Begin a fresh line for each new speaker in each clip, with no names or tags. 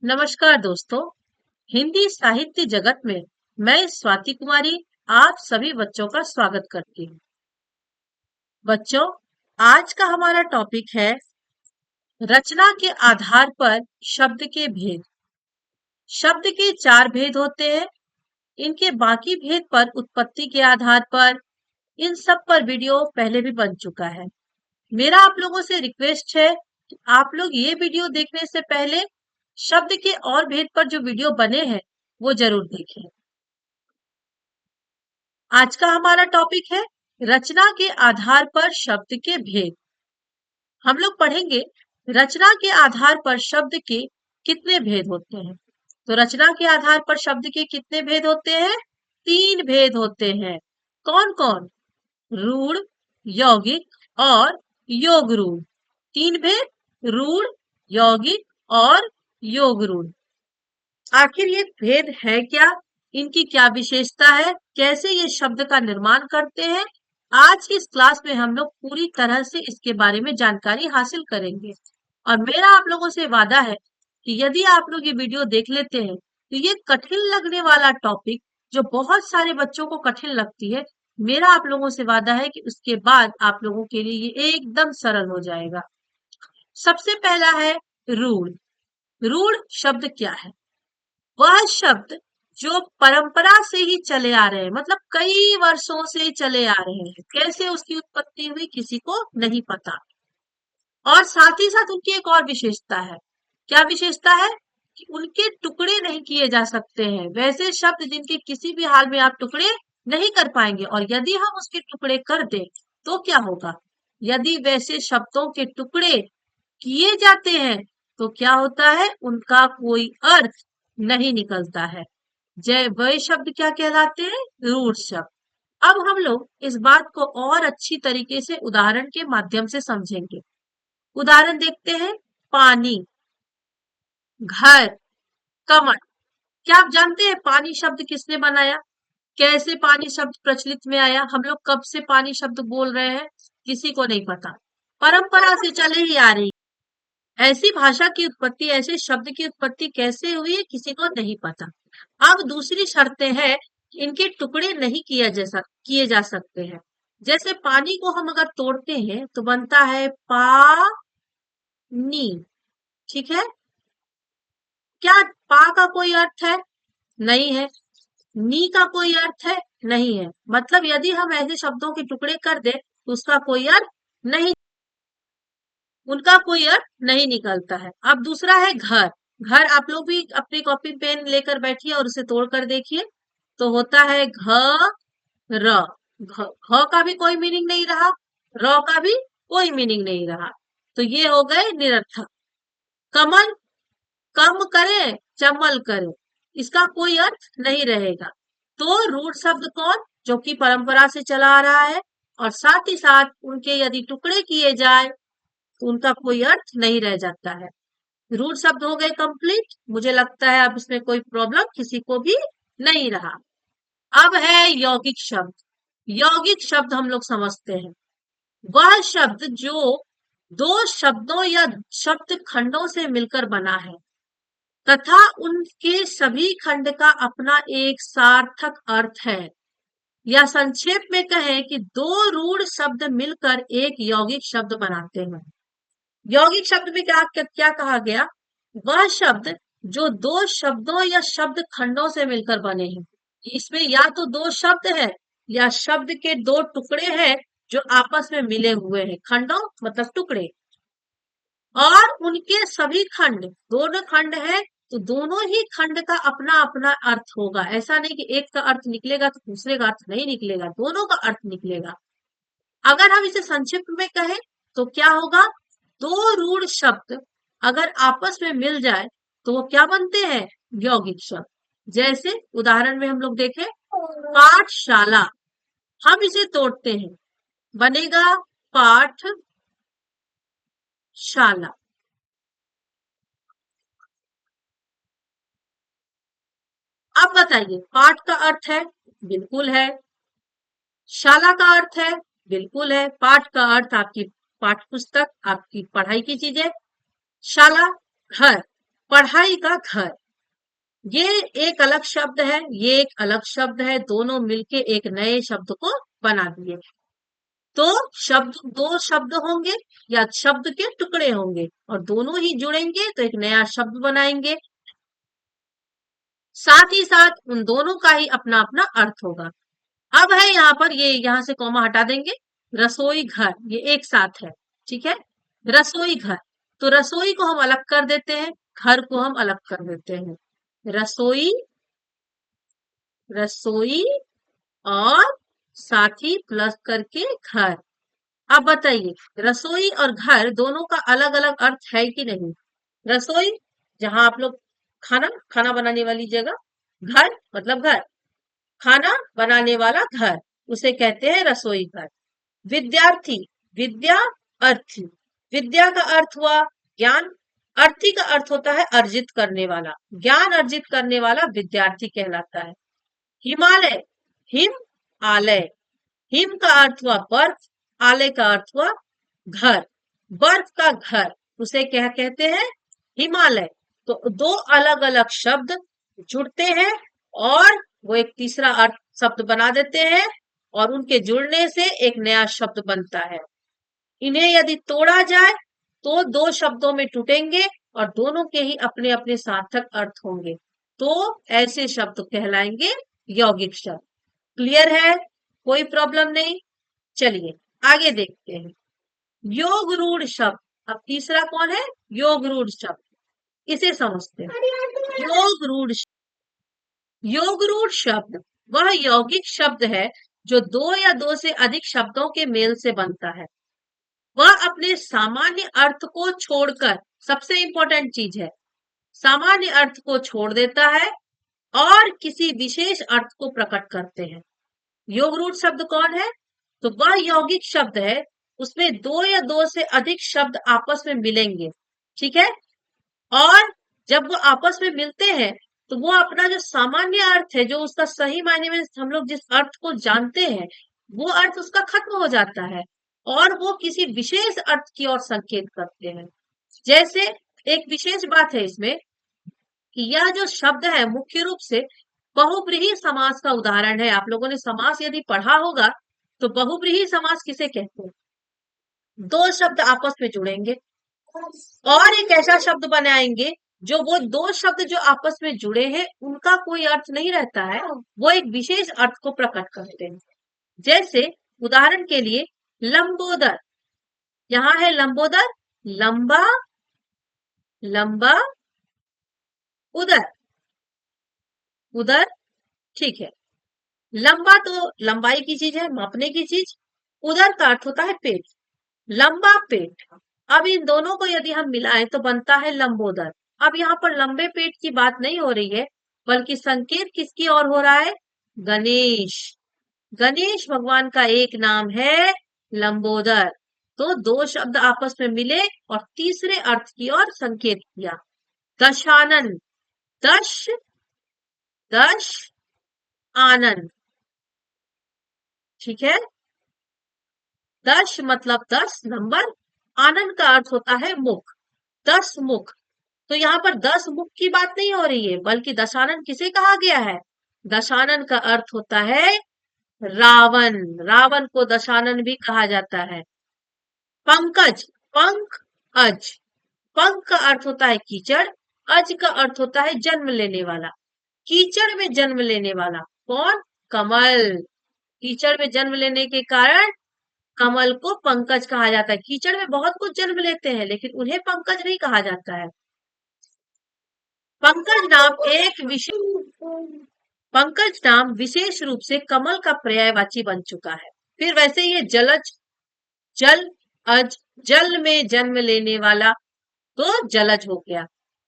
नमस्कार दोस्तों। हिंदी साहित्य जगत में मैं स्वाति कुमारी आप सभी बच्चों का स्वागत करती हूँ। बच्चों, आज का हमारा टॉपिक है रचना के आधार पर शब्द के भेद। शब्द के चार भेद होते हैं। इनके बाकी भेद पर उत्पत्ति के आधार पर इन सब पर वीडियो पहले भी बन चुका है। मेरा आप लोगों से रिक्वेस्ट है कि आप लोग ये वीडियो देखने से पहले शब्द के और भेद पर जो वीडियो बने हैं वो जरूर देखें। आज का हमारा टॉपिक है रचना के आधार पर शब्द के भेद। हम लोग पढ़ेंगे रचना के आधार पर शब्द के कितने भेद होते हैं। तो रचना के आधार पर शब्द के कितने भेद होते हैं? 3 भेद होते हैं। कौन कौन? रूढ़, यौगिक और योग रूढ़। 3 भेद, रूढ़, यौगिक और योग रूढ़। आखिर ये भेद है क्या? इनकी क्या विशेषता है? कैसे ये शब्द का निर्माण करते हैं? आज की इस क्लास में हम लोग पूरी तरह से इसके बारे में जानकारी हासिल करेंगे। और मेरा आप लोगों से वादा है कि यदि आप लोग ये वीडियो देख लेते हैं तो ये कठिन लगने वाला टॉपिक जो बहुत सारे बच्चों को कठिन लगती है, मेरा आप लोगों से वादा है कि उसके बाद आप लोगों के लिए ये एकदम सरल हो जाएगा। सबसे पहला है रूढ़। रूढ़ शब्द क्या है? वह शब्द जो परंपरा से ही चले आ रहे हैं, मतलब कई वर्षों से चले आ रहे हैं। कैसे उसकी उत्पत्ति हुई किसी को नहीं पता। और साथ ही साथ उनकी एक और विशेषता है। क्या विशेषता है? कि उनके टुकड़े नहीं किए जा सकते हैं। वैसे शब्द जिनके किसी भी हाल में आप टुकड़े नहीं कर पाएंगे, और यदि हम उसके टुकड़े कर दें तो क्या होगा? यदि वैसे शब्दों के टुकड़े किए जाते हैं तो क्या होता है? उनका कोई अर्थ नहीं निकलता है। जय वह शब्द क्या कहलाते हैं? रूढ़ शब्द। अब हम लोग इस बात को और अच्छी तरीके से उदाहरण के माध्यम से समझेंगे। उदाहरण देखते हैं। पानी, घर, कमल। क्या आप जानते हैं पानी शब्द किसने बनाया? कैसे पानी शब्द प्रचलित में आया? हम लोग कब से पानी शब्द बोल रहे हैं किसी को नहीं पता। परंपरा से चले ही आ रही। ऐसी भाषा की उत्पत्ति, ऐसे शब्द की उत्पत्ति कैसे हुई है किसी को नहीं पता। अब दूसरी शर्तें हैं कि इनके टुकड़े नहीं किए जा सकते हैं। जैसे पानी को हम अगर तोड़ते हैं तो बनता है पानी। ठीक है? क्या पा का कोई अर्थ है? नहीं है। नी का कोई अर्थ है? नहीं है। मतलब यदि हम ऐसे शब्दों के टुकड़े कर दे तो उसका कोई अर्थ नहीं, उनका कोई अर्थ नहीं निकलता है। अब दूसरा है घर। घर आप लोग भी अपनी कॉपी पेन लेकर बैठिए और उसे तोड़ कर देखिए। तो होता है र। घ का भी कोई मीनिंग नहीं रहा, र का भी कोई मीनिंग नहीं रहा। तो ये हो गए निरर्थक। कमल, कम करे चमल करे, इसका कोई अर्थ नहीं रहेगा। तो रूढ़ शब्द कौन? जो कि परंपरा से चला आ रहा है, और साथ ही साथ उनके यदि टुकड़े किए जाए तो उनका कोई अर्थ नहीं रह जाता है। रूढ़ शब्द हो गए कंप्लीट। मुझे लगता है अब इसमें कोई प्रॉब्लम किसी को भी नहीं रहा। अब है यौगिक शब्द। यौगिक शब्द हम लोग समझते हैं वह शब्द जो दो शब्दों या शब्द खंडों से मिलकर बना है तथा उनके सभी खंड का अपना एक सार्थक अर्थ है। या संक्षेप में कहें कि दो रूढ़ शब्द मिलकर एक यौगिक शब्द बनाते हैं। यौगिक शब्द में क्या क्या कहा गया? वह शब्द जो दो शब्दों या शब्द खंडों से मिलकर बने हैं। इसमें या तो दो शब्द है या शब्द के दो टुकड़े हैं जो आपस में मिले हुए हैं। खंडों मतलब टुकड़े। और उनके सभी खंड, दोनों खंड है तो दोनों ही खंड का अपना अपना अर्थ होगा। ऐसा नहीं कि एक का अर्थ निकलेगा तो दूसरे का अर्थ नहीं निकलेगा, दोनों का अर्थ निकलेगा। अगर हम इसे संक्षिप्त में कहें तो क्या होगा? दो रूढ़ शब्द अगर आपस में मिल जाए तो वो क्या बनते हैं? यौगिक शब्द। जैसे उदाहरण में हम लोग देखें, पाठशाला। हम इसे तोड़ते हैं, बनेगा पाठशाला। अब बताइए, पाठ का अर्थ है? बिल्कुल है। शाला का अर्थ है? बिल्कुल है। पाठ का अर्थ आपकी पाठ पुस्तक, आपकी पढ़ाई की चीजें। शाला घर। पढ़ाई का घर, ये एक अलग शब्द है, ये एक अलग शब्द है, दोनों मिलके एक नए शब्द को बना दिए। तो शब्द, दो शब्द होंगे या शब्द के टुकड़े होंगे और दोनों ही जुड़ेंगे तो एक नया शब्द बनाएंगे। साथ ही साथ उन दोनों का ही अपना अपना अर्थ होगा। अब है यहाँ पर, ये यहाँ से कॉमा हटा देंगे, रसोई घर, ये एक साथ है, ठीक है। रसोई घर, तो रसोई को हम अलग कर देते हैं, घर को हम अलग कर देते हैं। रसोई, रसोई और साथ ही प्लस करके घर। अब बताइए, रसोई और घर दोनों का अलग अलग अर्थ है कि नहीं? रसोई, जहां आप लोग खाना खाना बनाने वाली जगह, घर मतलब घर, खाना बनाने वाला घर, उसे कहते हैं रसोई घर। विद्यार्थी, विद्या, अर्थी, विद्या का अर्थ हुआ ज्ञान, अर्थी का अर्थ होता है अर्जित करने वाला, ज्ञान अर्जित करने वाला विद्यार्थी कहलाता है। हिमालय, हिम आलय, हिम का अर्थ हुआ बर्फ, आलय का अर्थ हुआ घर, बर्फ का घर, उसे क्या कहते हैं? हिमालय। तो दो अलग अलग शब्द जुड़ते हैं और वो एक तीसरा अर्थ शब्द बना देते हैं और उनके जुड़ने से एक नया शब्द बनता है। इन्हें यदि तोड़ा जाए तो दो शब्दों में टूटेंगे और दोनों के ही अपने अपने सार्थक अर्थ होंगे, तो ऐसे शब्द कहलाएंगे यौगिक शब्द। क्लियर है? कोई प्रॉब्लम नहीं? चलिए आगे देखते हैं। योग रूढ़ शब्द, अब तीसरा कौन है? योग रूढ़ शब्द, इसे समझते हैं। योग रूढ़, योग रूढ़ शब्द वह यौगिक शब्द है जो दो या दो से अधिक शब्दों के मेल से बनता है। वह अपने सामान्य अर्थ को छोड़कर, सबसे इंपॉर्टेंट चीज है, सामान्य अर्थ को छोड़ देता है और किसी विशेष अर्थ को प्रकट करते हैं। योग रूढ़ शब्द कौन है? तो वह यौगिक शब्द है, उसमें दो या दो से अधिक शब्द आपस में मिलेंगे, ठीक है। और जब वो आपस में मिलते हैं तो वो अपना जो सामान्य अर्थ है, जो उसका सही मायने में हम लोग जिस अर्थ को जानते हैं, वो अर्थ उसका खत्म हो जाता है और वो किसी विशेष अर्थ की ओर संकेत करते हैं। जैसे एक विशेष बात है इसमें कि यह जो शब्द है मुख्य रूप से बहुव्रीहि समास का उदाहरण है। आप लोगों ने समास यदि पढ़ा होगा तो बहुव्रीहि समास किसे कहते हैं? दो शब्द आपस में जुड़ेंगे और एक ऐसा शब्द बनाएंगे जो वो दो शब्द जो आपस में जुड़े हैं उनका कोई अर्थ नहीं रहता है, वो एक विशेष अर्थ को प्रकट करते हैं। जैसे उदाहरण के लिए लंबोदर, यहाँ है लंबोदर, लंबा, लंबा, उदर, उदर, ठीक है। लंबा तो लंबाई की चीज है, मापने की चीज। उदर का अर्थ होता है पेट, लंबा पेट। अब इन दोनों को यदि हम मिलाएं तो बनता है लंबोदर। अब यहाँ पर लंबे पेट की बात नहीं हो रही है, बल्कि संकेत किसकी ओर हो रहा है? गणेश, गणेश भगवान का एक नाम है लंबोदर। तो दो शब्द आपस में मिले और तीसरे अर्थ की ओर संकेत किया। दशानन, दश, दश आनंद, ठीक है। दश मतलब 10 नंबर, आनंद का अर्थ होता है मुख, 10 मुख। तो यहाँ पर 10 मुख की बात नहीं हो रही है, बल्कि दशानन किसे कहा गया है? दशानन का अर्थ होता है रावण, रावण को दशानन भी कहा जाता है। पंकज, पंख, अज, पंख का अर्थ होता है कीचड़, अज का अर्थ होता है जन्म लेने वाला। कीचड़ में जन्म लेने वाला कौन? कमल। कीचड़ में जन्म लेने के कारण कमल को पंकज कहा जाता है। कीचड़ में बहुत कुछ जन्म लेते हैं लेकिन उन्हें पंकज नहीं कहा जाता है। पंकज नाम एक विशेष, पंकज नाम विशेष रूप से कमल का पर्यायवाची बन चुका है। फिर वैसे ये जलज, जल, अज, जल में जन्म लेने वाला तो जलज हो गया।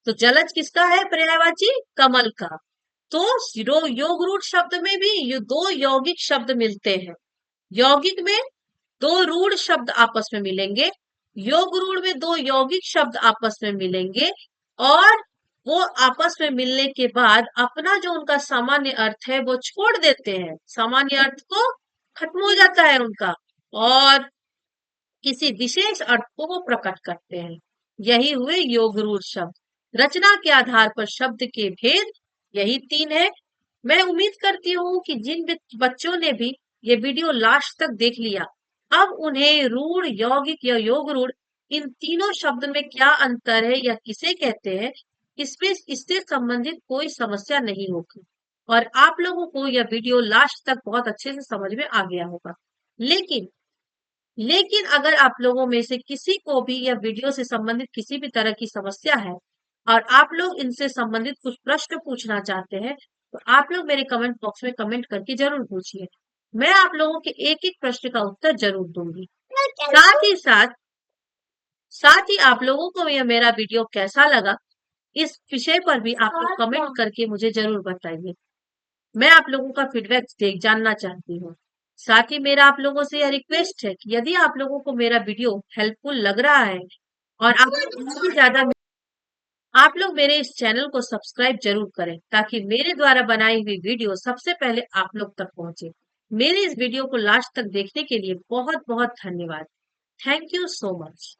तो जलज किसका है पर्यायवाची? कमल का। तो योग रूढ़ शब्द में भी ये दो यौगिक शब्द मिलते हैं। यौगिक में दो रूढ़ शब्द आपस में मिलेंगे, योग रूढ़ में दो यौगिक शब्द आपस में मिलेंगे और वो आपस में मिलने के बाद अपना जो उनका सामान्य अर्थ है वो छोड़ देते हैं, सामान्य अर्थ को खत्म हो जाता है उनका और किसी विशेष अर्थ को वो प्रकट करते हैं। यही हुए योग रूढ़ शब्द। रचना के आधार पर शब्द के भेद यही 3 है। मैं उम्मीद करती हूँ कि जिन बच्चों ने भी ये वीडियो लास्ट तक देख लिया, अब उन्हें रूढ़, यौगिक या योग रूढ़ इन तीनों शब्द में क्या अंतर है या किसे कहते हैं, इसमें इससे संबंधित कोई समस्या नहीं होगी और आप लोगों को यह वीडियो लास्ट तक बहुत अच्छे से समझ में आ गया होगा। लेकिन लेकिन अगर आप लोगों में से किसी को भी यह वीडियो से संबंधित किसी भी तरह की समस्या है और आप लोग इनसे संबंधित कुछ प्रश्न पूछना चाहते हैं, तो आप लोग मेरे कमेंट बॉक्स में कमेंट करके जरूर पूछिए। मैं आप लोगों के एक एक प्रश्न का उत्तर जरूर दूंगी। साथ ही साथ ही आप लोगों को यह मेरा वीडियो कैसा लगा, इस विषय पर भी आप लोग कमेंट करके मुझे जरूर बताइए। मैं आप लोगों का फीडबैक देख जानना चाहती हूँ। साथ ही मेरा आप लोगों से यह रिक्वेस्ट है कि यदि आप लोगों को मेरा वीडियो हेल्पफुल लग रहा है और आप लोग मेरे इस चैनल को सब्सक्राइब जरूर करें ताकि मेरे द्वारा बनाई हुई वीडियो सबसे पहले आप लोग तक पहुंचे। मेरे इस वीडियो को लास्ट तक देखने के लिए बहुत बहुत धन्यवाद। Thank you so much.